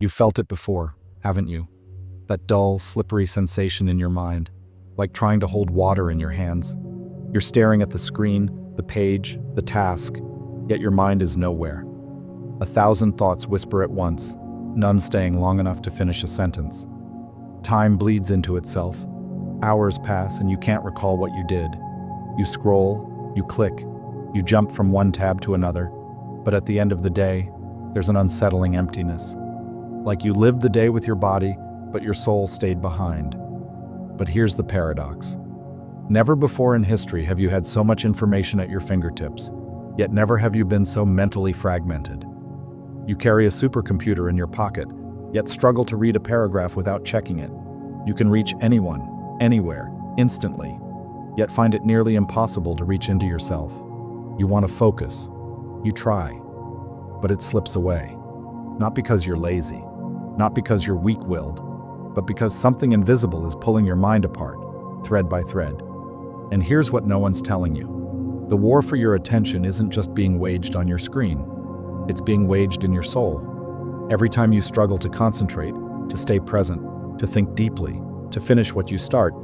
You've felt it before, haven't you? That dull, slippery sensation in your mind, like trying to hold water in your hands. You're staring at the screen, the page, the task, yet your mind is nowhere. 1,000 thoughts whisper at once, none staying long enough to finish a sentence. Time bleeds into itself. Hours pass and you can't recall what you did. You scroll, you click, you jump from one tab to another, but at the end of the day, there's an unsettling emptiness. Like you lived the day with your body, but your soul stayed behind. But here's the paradox. Never before in history have you had so much information at your fingertips, yet never have you been so mentally fragmented. You carry a supercomputer in your pocket, yet struggle to read a paragraph without checking it. You can reach anyone, anywhere, instantly, yet find it nearly impossible to reach into yourself. You want to focus. You try, but it slips away. Not because you're lazy, not because you're weak-willed, but because something invisible is pulling your mind apart, thread by thread. And here's what no one's telling you. The war for your attention isn't just being waged on your screen. It's being waged in your soul. Every time you struggle to concentrate, to stay present, to think deeply, to finish what you start,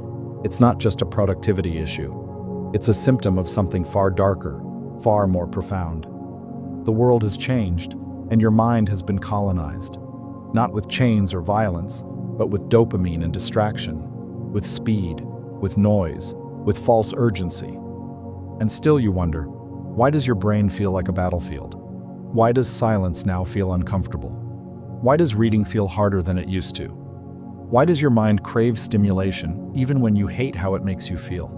it's not just a productivity issue. It's a symptom of something far darker, far more profound. The world has changed, and your mind has been colonized. Not with chains or violence, but with dopamine and distraction, with speed, with noise, with false urgency. And still you wonder, why does your brain feel like a battlefield? Why does silence now feel uncomfortable? Why does reading feel harder than it used to? Why does your mind crave stimulation, even when you hate how it makes you feel?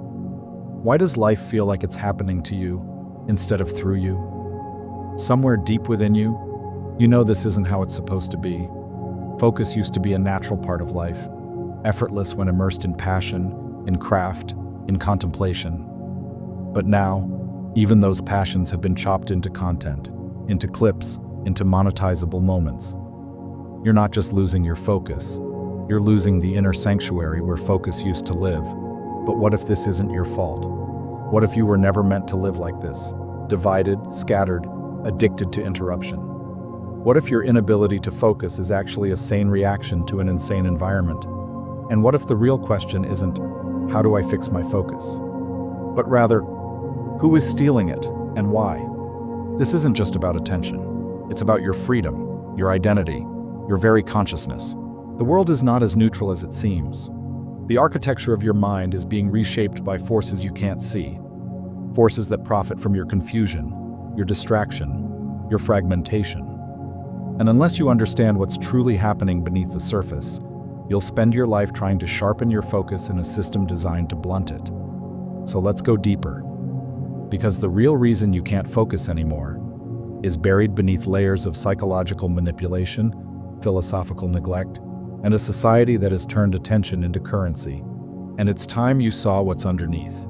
Why does life feel like it's happening to you, instead of through you? Somewhere deep within you, you know this isn't how it's supposed to be. Focus used to be a natural part of life, effortless when immersed in passion, in craft, in contemplation. But now, even those passions have been chopped into content, into clips, into monetizable moments. You're not just losing your focus, you're losing the inner sanctuary where focus used to live. But what if this isn't your fault? What if you were never meant to live like this? Divided, scattered, addicted to interruption? What if your inability to focus is actually a sane reaction to an insane environment? And what if the real question isn't, how do I fix my focus? But rather, who is stealing it and why? This isn't just about attention. It's about your freedom, your identity, your very consciousness. The world is not as neutral as it seems. The architecture of your mind is being reshaped by forces you can't see. Forces that profit from your confusion, your distraction, your fragmentation. And unless you understand what's truly happening beneath the surface, you'll spend your life trying to sharpen your focus in a system designed to blunt it. So let's go deeper. Because the real reason you can't focus anymore is buried beneath layers of psychological manipulation, philosophical neglect, and a society that has turned attention into currency. And it's time you saw what's underneath.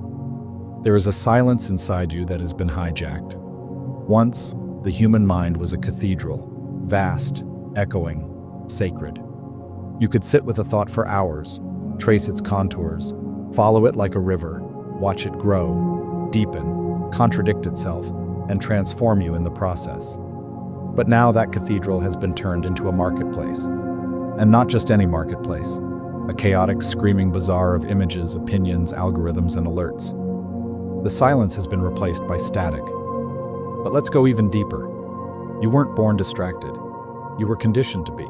There is a silence inside you that has been hijacked. Once, the human mind was a cathedral, vast, echoing, sacred. You could sit with a thought for hours, trace its contours, follow it like a river, watch it grow, deepen, contradict itself, and transform you in the process. But now that cathedral has been turned into a marketplace. And not just any marketplace, a chaotic, screaming bazaar of images, opinions, algorithms, and alerts. The silence has been replaced by static. But let's go even deeper. You weren't born distracted. You were conditioned to be.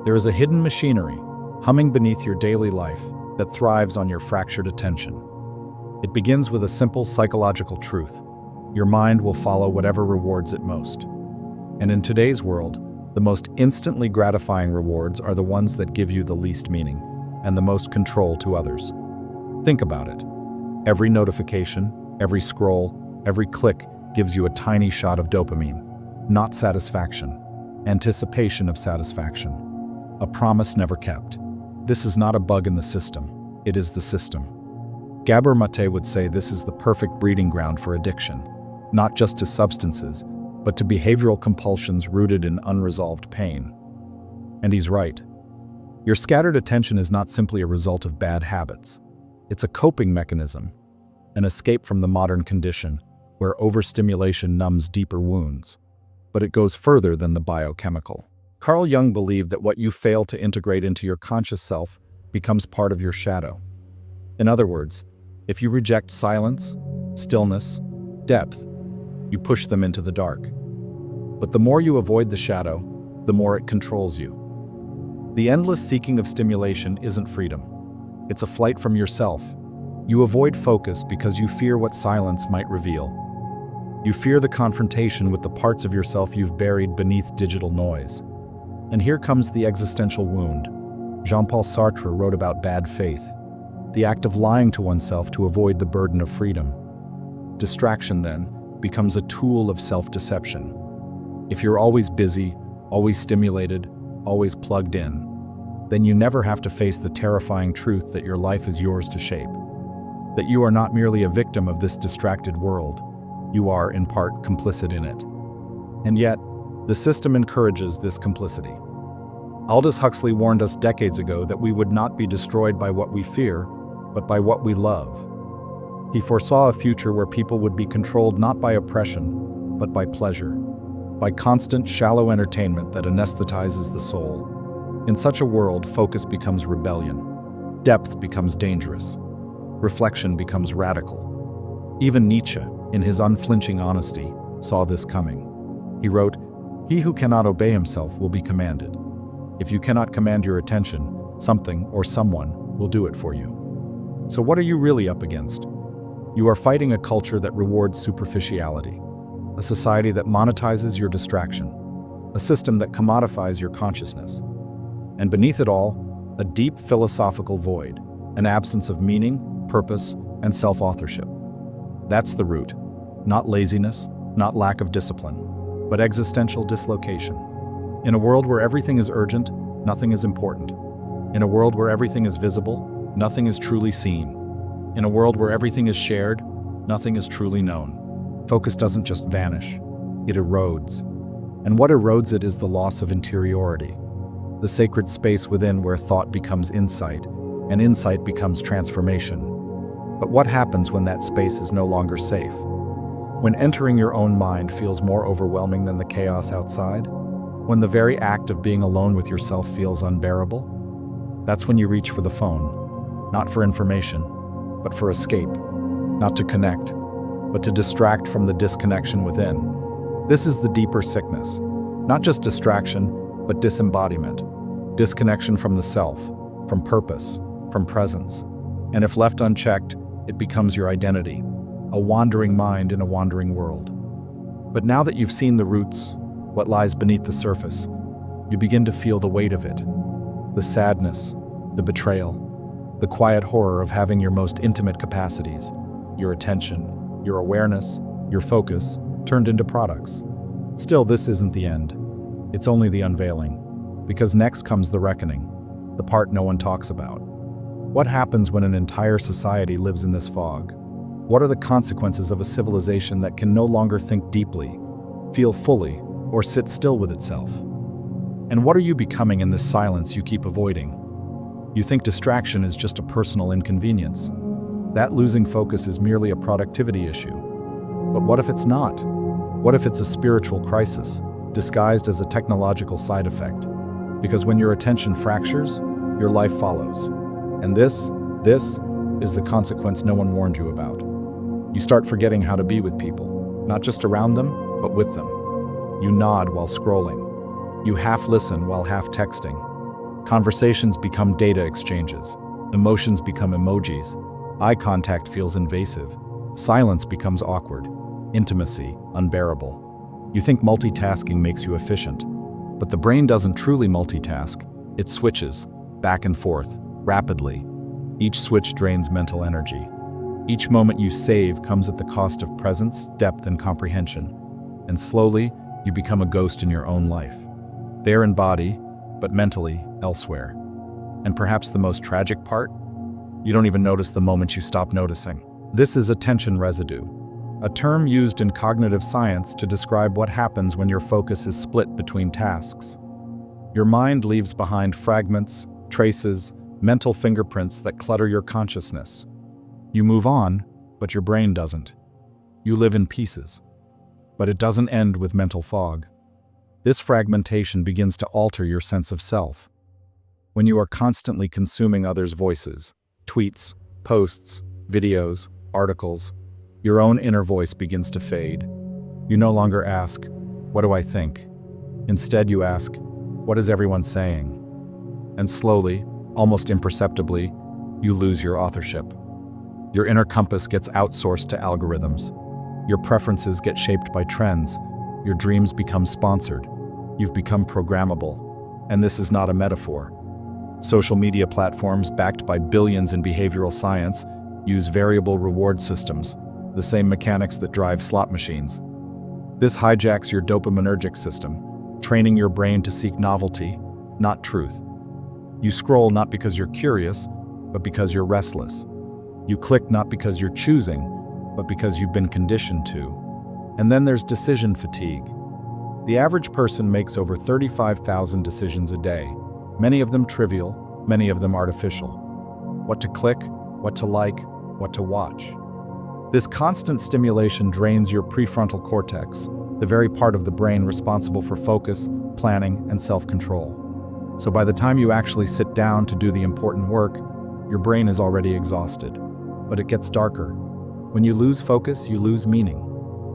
There is a hidden machinery, humming beneath your daily life, that thrives on your fractured attention. It begins with a simple psychological truth. Your mind will follow whatever rewards it most. And in today's world, the most instantly gratifying rewards are the ones that give you the least meaning and the most control to others. Think about it. Every notification, every scroll, every click gives you a tiny shot of dopamine, not satisfaction, anticipation of satisfaction, a promise never kept. This is not a bug in the system, it is the system. Gabor Maté would say this is the perfect breeding ground for addiction, not just to substances, but to behavioral compulsions rooted in unresolved pain. And he's right. Your scattered attention is not simply a result of bad habits. It's a coping mechanism, an escape from the modern condition where overstimulation numbs deeper wounds. But it goes further than the biochemical. Carl Jung believed that what you fail to integrate into your conscious self becomes part of your shadow. In other words, if you reject silence, stillness, depth, you push them into the dark. But the more you avoid the shadow, the more it controls you. The endless seeking of stimulation isn't freedom. It's a flight from yourself. You avoid focus because you fear what silence might reveal. You fear the confrontation with the parts of yourself you've buried beneath digital noise. And here comes the existential wound. Jean-Paul Sartre wrote about bad faith, the act of lying to oneself to avoid the burden of freedom. Distraction, then, becomes a tool of self-deception. If you're always busy, always stimulated, always plugged in, then you never have to face the terrifying truth that your life is yours to shape. That you are not merely a victim of this distracted world, you are, in part, complicit in it. And yet, the system encourages this complicity. Aldous Huxley warned us decades ago that we would not be destroyed by what we fear, but by what we love. He foresaw a future where people would be controlled not by oppression, but by pleasure, by constant, shallow entertainment that anesthetizes the soul. In such a world, focus becomes rebellion, depth becomes dangerous, reflection becomes radical. Even Nietzsche, in his unflinching honesty, saw this coming. He wrote, "He who cannot obey himself will be commanded. If you cannot command your attention, something or someone will do it for you." So what are you really up against? You are fighting a culture that rewards superficiality, a society that monetizes your distraction, a system that commodifies your consciousness. And beneath it all, a deep philosophical void, an absence of meaning, purpose, and self-authorship. That's the root. Not laziness, not lack of discipline, but existential dislocation. In a world where everything is urgent, nothing is important. In a world where everything is visible, nothing is truly seen. In a world where everything is shared, nothing is truly known. Focus doesn't just vanish, it erodes. And what erodes it is the loss of interiority, the sacred space within where thought becomes insight, and insight becomes transformation. But what happens when that space is no longer safe? When entering your own mind feels more overwhelming than the chaos outside? When the very act of being alone with yourself feels unbearable? That's when you reach for the phone, not for information, but for escape, not to connect, but to distract from the disconnection within. This is the deeper sickness, not just distraction, but disembodiment, disconnection from the self, from purpose, from presence. And if left unchecked, it becomes your identity, a wandering mind in a wandering world. But now that you've seen the roots, what lies beneath the surface, you begin to feel the weight of it, the sadness, the betrayal, the quiet horror of having your most intimate capacities, your attention, your awareness, your focus, turned into products. Still, this isn't the end. It's only the unveiling, because next comes the reckoning, the part no one talks about. What happens when an entire society lives in this fog? What are the consequences of a civilization that can no longer think deeply, feel fully, or sit still with itself? And what are you becoming in this silence you keep avoiding? You think distraction is just a personal inconvenience. That losing focus is merely a productivity issue. But what if it's not? What if it's a spiritual crisis, disguised as a technological side effect? Because when your attention fractures, your life follows. And this is the consequence no one warned you about. You start forgetting how to be with people, not just around them, but with them. You nod while scrolling. You half listen while half texting. Conversations become data exchanges. Emotions become emojis. Eye contact feels invasive. Silence becomes awkward. Intimacy unbearable. You think multitasking makes you efficient. But the brain doesn't truly multitask. It switches, back and forth, rapidly. Each switch drains mental energy. Each moment you save comes at the cost of presence, depth, and comprehension. And slowly, you become a ghost in your own life. There in body, but mentally elsewhere. And perhaps the most tragic part? You don't even notice the moment you stop noticing. This is attention residue, a term used in cognitive science to describe what happens when your focus is split between tasks. Your mind leaves behind fragments, traces, mental fingerprints that clutter your consciousness. You move on, but your brain doesn't. You live in pieces. But it doesn't end with mental fog. This fragmentation begins to alter your sense of self. When you are constantly consuming others' voices, tweets, posts, videos, articles, your own inner voice begins to fade. You no longer ask, "What do I think?" Instead, you ask, "What is everyone saying?" And slowly, almost imperceptibly, you lose your authorship. Your inner compass gets outsourced to algorithms. Your preferences get shaped by trends. Your dreams become sponsored. You've become programmable. And this is not a metaphor. Social media platforms backed by billions in behavioral science use variable reward systems, the same mechanics that drive slot machines. This hijacks your dopaminergic system, training your brain to seek novelty, not truth. You scroll not because you're curious, but because you're restless. You click not because you're choosing, but because you've been conditioned to. And then there's decision fatigue. The average person makes over 35,000 decisions a day, many of them trivial, many of them artificial. What to click, what to like, what to watch. This constant stimulation drains your prefrontal cortex, the very part of the brain responsible for focus, planning, and self-control. So by the time you actually sit down to do the important work, your brain is already exhausted. But it gets darker. When you lose focus, you lose meaning.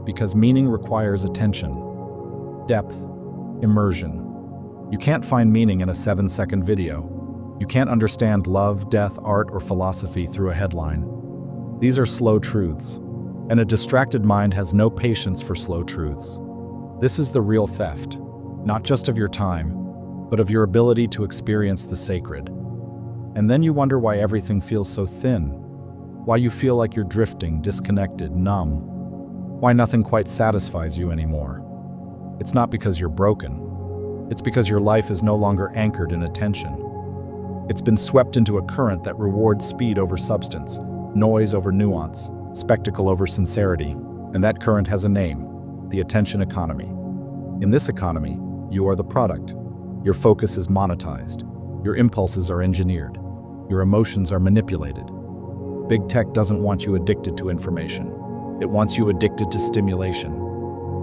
Because meaning requires attention, depth, immersion. You can't find meaning in a 7-second video. You can't understand love, death, art, or philosophy through a headline. These are slow truths, and a distracted mind has no patience for slow truths. This is the real theft, not just of your time, but of your ability to experience the sacred. And then you wonder why everything feels so thin, why you feel like you're drifting, disconnected, numb, why nothing quite satisfies you anymore. It's not because you're broken. It's because your life is no longer anchored in attention. It's been swept into a current that rewards speed over substance, noise over nuance, spectacle over sincerity, and that current has a name: the attention economy. In this economy, you are the product. Your focus is monetized. Your impulses are engineered. Your emotions are manipulated. Big tech doesn't want you addicted to information. It wants you addicted to stimulation.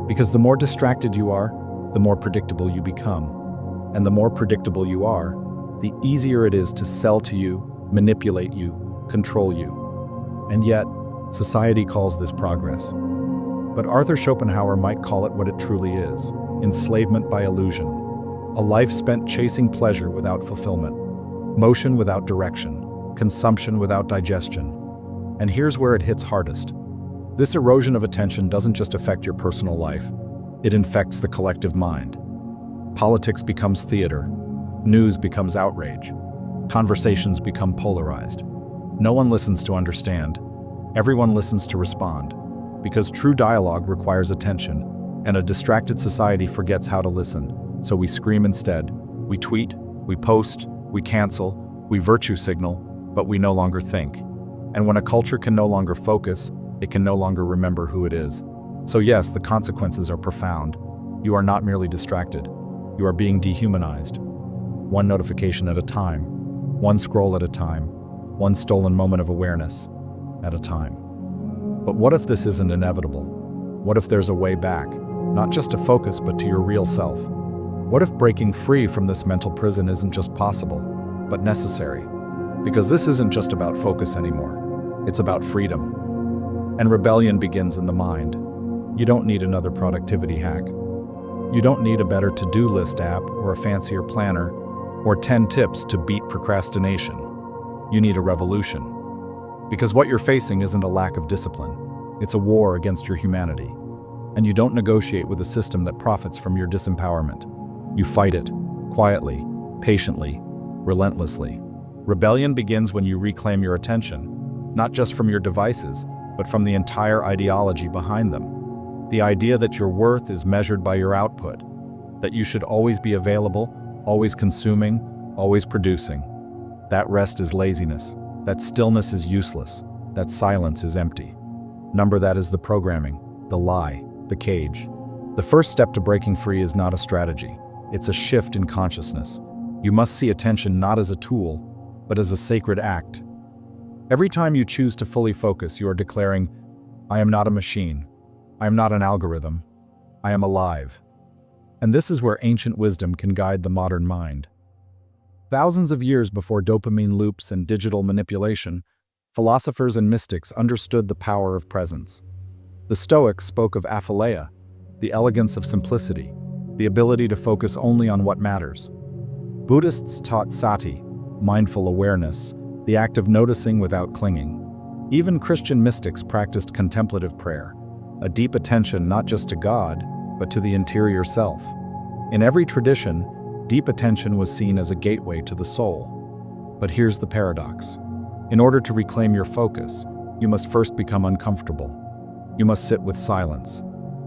Because the more distracted you are, the more predictable you become. And the more predictable you are, the easier it is to sell to you, manipulate you, control you. And yet, society calls this progress. But Arthur Schopenhauer might call it what it truly is: enslavement by illusion. A life spent chasing pleasure without fulfillment, motion without direction, consumption without digestion. And here's where it hits hardest. This erosion of attention doesn't just affect your personal life, it infects the collective mind. Politics becomes theater, news becomes outrage, conversations become polarized. No one listens to understand, everyone listens to respond, because true dialogue requires attention, and a distracted society forgets how to listen. So we scream instead. We tweet, we post, we cancel, we virtue signal, but we no longer think. And when a culture can no longer focus, it can no longer remember who it is. So yes, the consequences are profound. You are not merely distracted. You are being dehumanized. One notification at a time, one scroll at a time, one stolen moment of awareness at a time. But what if this isn't inevitable? What if there's a way back, not just to focus, but to your real self? What if breaking free from this mental prison isn't just possible, but necessary? Because this isn't just about focus anymore. It's about freedom. And rebellion begins in the mind. You don't need another productivity hack. You don't need a better to-do list app or a fancier planner or 10 tips to beat procrastination. You need a revolution. Because what you're facing isn't a lack of discipline. It's a war against your humanity. And you don't negotiate with a system that profits from your disempowerment. You fight it, quietly, patiently, relentlessly. Rebellion begins when you reclaim your attention, not just from your devices, but from the entire ideology behind them. The idea that your worth is measured by your output, that you should always be available, always consuming, always producing. That rest is laziness. That stillness is useless. That silence is empty. Number that is the programming, the lie, the cage. The first step to breaking free is not a strategy. It's a shift in consciousness. You must see attention not as a tool, but as a sacred act. Every time you choose to fully focus, you are declaring, "I am not a machine. I am not an algorithm. I am alive." And this is where ancient wisdom can guide the modern mind. Thousands of years before dopamine loops and digital manipulation, philosophers and mystics understood the power of presence. The Stoics spoke of aphileia, the elegance of simplicity, the ability to focus only on what matters. Buddhists taught sati, mindful awareness, the act of noticing without clinging. Even Christian mystics practiced contemplative prayer, a deep attention not just to God, but to the interior self. In every tradition, deep attention was seen as a gateway to the soul. But here's the paradox. In order to reclaim your focus, you must first become uncomfortable. You must sit with silence,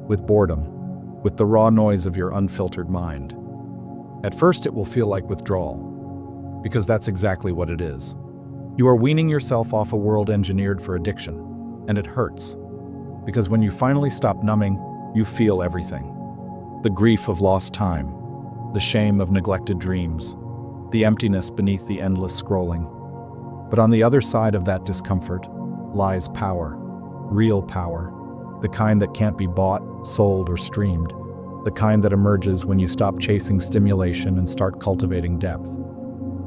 with boredom, with the raw noise of your unfiltered mind. At first it will feel like withdrawal, because that's exactly what it is. You are weaning yourself off a world engineered for addiction, and it hurts. Because when you finally stop numbing, you feel everything. The grief of lost time, the shame of neglected dreams, the emptiness beneath the endless scrolling. But on the other side of that discomfort lies power, real power, the kind that can't be bought, sold, or streamed, the kind that emerges when you stop chasing stimulation and start cultivating depth.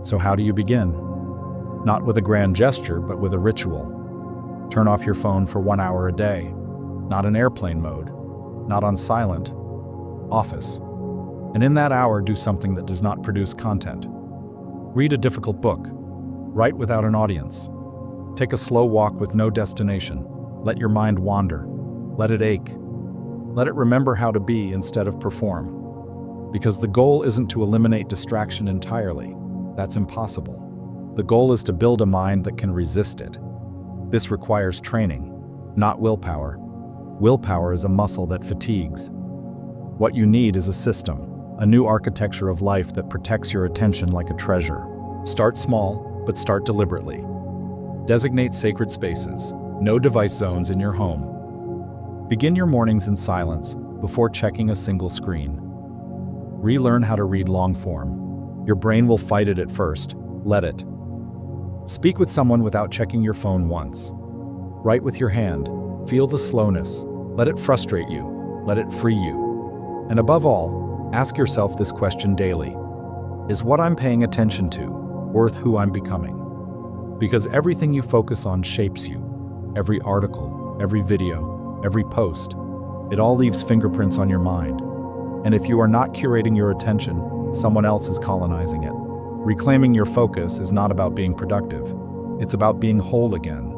So how do you begin? Not with a grand gesture, but with a ritual. Turn off your phone for 1 hour a day, not in airplane mode, not on silent, office. And in that hour, do something that does not produce content. Read a difficult book. Write without an audience. Take a slow walk with no destination. Let your mind wander. Let it ache. Let it remember how to be instead of perform. Because the goal isn't to eliminate distraction entirely. That's impossible. The goal is to build a mind that can resist it. This requires training, not willpower. Willpower is a muscle that fatigues. What you need is a system, a new architecture of life that protects your attention like a treasure. Start small, but start deliberately. Designate sacred spaces, no device zones in your home. Begin your mornings in silence before checking a single screen. Relearn how to read long form. Your brain will fight it at first. Let it. Speak with someone without checking your phone once. Write with your hand. Feel the slowness. Let it frustrate you. Let it free you. And above all, ask yourself this question daily. Is what I'm paying attention to worth who I'm becoming? Because everything you focus on shapes you. Every article, every video, every post. It all leaves fingerprints on your mind. And if you are not curating your attention, someone else is colonizing it. Reclaiming your focus is not about being productive. It's about being whole again.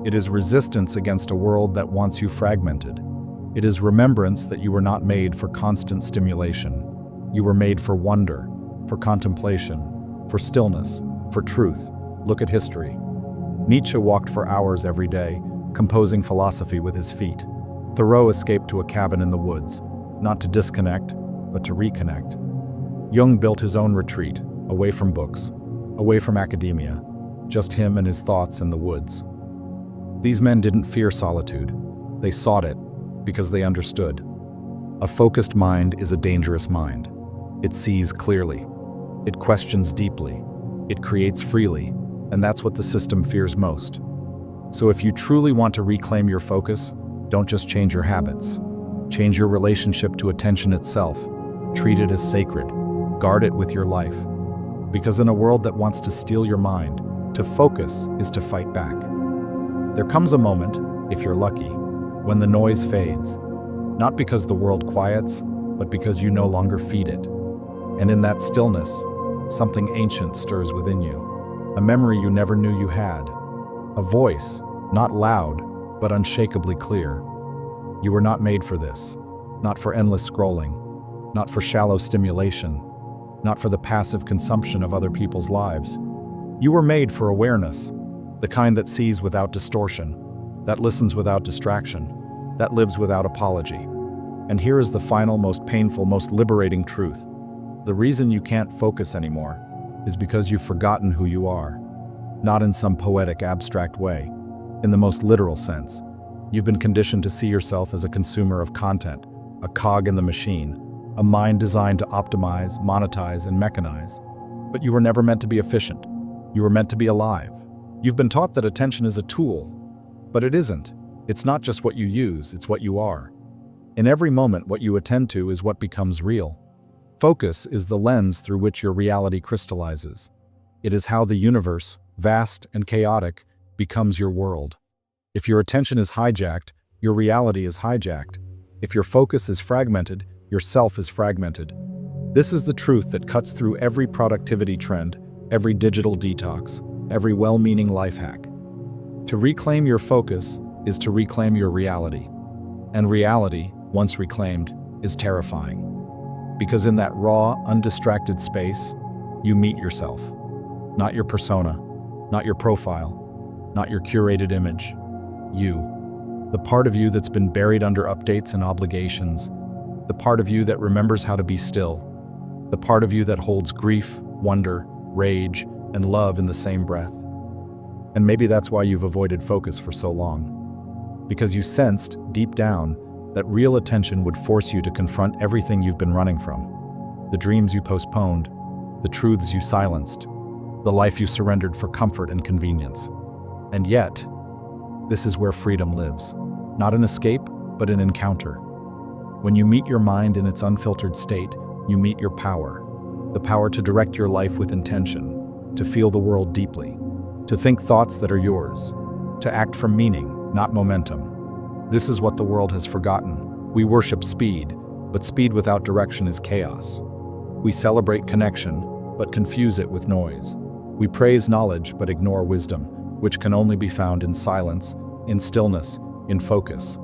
It is resistance against a world that wants you fragmented. It is remembrance that you were not made for constant stimulation. You were made for wonder, for contemplation, for stillness, for truth. Look at history. Nietzsche walked for hours every day, composing philosophy with his feet. Thoreau escaped to a cabin in the woods, not to disconnect, but to reconnect. Jung built his own retreat, away from books, away from academia, just him and his thoughts in the woods. These men didn't fear solitude. They sought it because they understood. A focused mind is a dangerous mind. It sees clearly. It questions deeply. It creates freely, and that's what the system fears most. So if you truly want to reclaim your focus, don't just change your habits. Change your relationship to attention itself. Treat it as sacred. Guard it with your life. Because in a world that wants to steal your mind, to focus is to fight back. There comes a moment, if you're lucky, when the noise fades, not because the world quiets, but because you no longer feed it. And in that stillness, something ancient stirs within you, a memory you never knew you had, a voice, not loud, but unshakably clear. You were not made for this, not for endless scrolling, not for shallow stimulation, not for the passive consumption of other people's lives. You were made for awareness, the kind that sees without distortion, that listens without distraction, that lives without apology. And here is the final, most painful, most liberating truth. The reason you can't focus anymore is because you've forgotten who you are. Not in some poetic, abstract way. In the most literal sense. You've been conditioned to see yourself as a consumer of content, a cog in the machine, a mind designed to optimize, monetize, and mechanize. But you were never meant to be efficient. You were meant to be alive. You've been taught that attention is a tool, but it isn't. It's not just what you use, it's what you are. In every moment, what you attend to is what becomes real. Focus is the lens through which your reality crystallizes. It is how the universe, vast and chaotic, becomes your world. If your attention is hijacked, your reality is hijacked. If your focus is fragmented, your self is fragmented. This is the truth that cuts through every productivity trend, every digital detox, every well-meaning life hack. To reclaim your focus is to reclaim your reality. And reality, once reclaimed, is terrifying. Because in that raw, undistracted space, you meet yourself. Not your persona, not your profile, not your curated image. You. The part of you that's been buried under updates and obligations. The part of you that remembers how to be still. The part of you that holds grief, wonder, rage, and love in the same breath. And maybe that's why you've avoided focus for so long. Because you sensed, deep down, that real attention would force you to confront everything you've been running from. The dreams you postponed, the truths you silenced, the life you surrendered for comfort and convenience. And yet, this is where freedom lives. Not an escape, but an encounter. When you meet your mind in its unfiltered state, you meet your power. The power to direct your life with intention, to feel the world deeply, to think thoughts that are yours, to act from meaning, not momentum. This is what the world has forgotten. We worship speed, but speed without direction is chaos. We celebrate connection, but confuse it with noise. We praise knowledge, but ignore wisdom, which can only be found in silence, in stillness, in focus.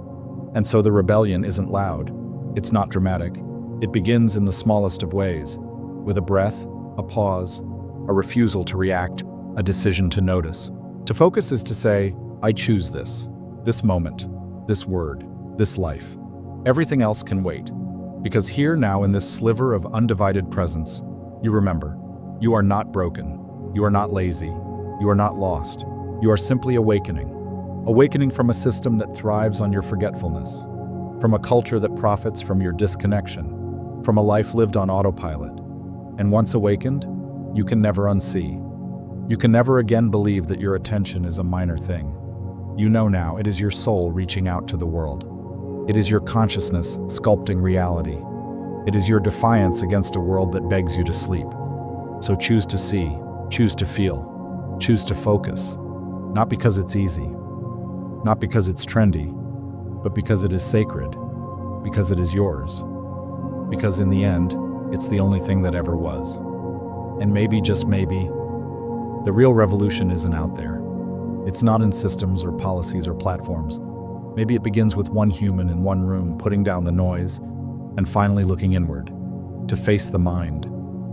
And so the rebellion isn't loud. It's not dramatic. It begins in the smallest of ways, with a breath, a pause, a refusal to react, a decision to notice. To focus is to say, I choose this moment, this word, this life. Everything else can wait. Because here now in this sliver of undivided presence, you remember, you are not broken, you are not lazy, you are not lost, you are simply awakening. Awakening from a system that thrives on your forgetfulness, from a culture that profits from your disconnection, from a life lived on autopilot. And once awakened, you can never unsee. You can never again believe that your attention is a minor thing. You know now it is your soul reaching out to the world. It is your consciousness sculpting reality. It is your defiance against a world that begs you to sleep. So choose to see, choose to feel, choose to focus. Not because it's easy, not because it's trendy, but because it is sacred, because it is yours. Because in the end, it's the only thing that ever was. And maybe, just maybe, the real revolution isn't out there. It's not in systems or policies or platforms. Maybe it begins with one human in one room putting down the noise and finally looking inward, to face the mind,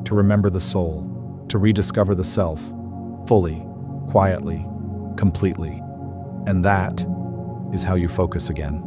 to remember the soul, to rediscover the self, fully, quietly, completely. And that is how you focus again.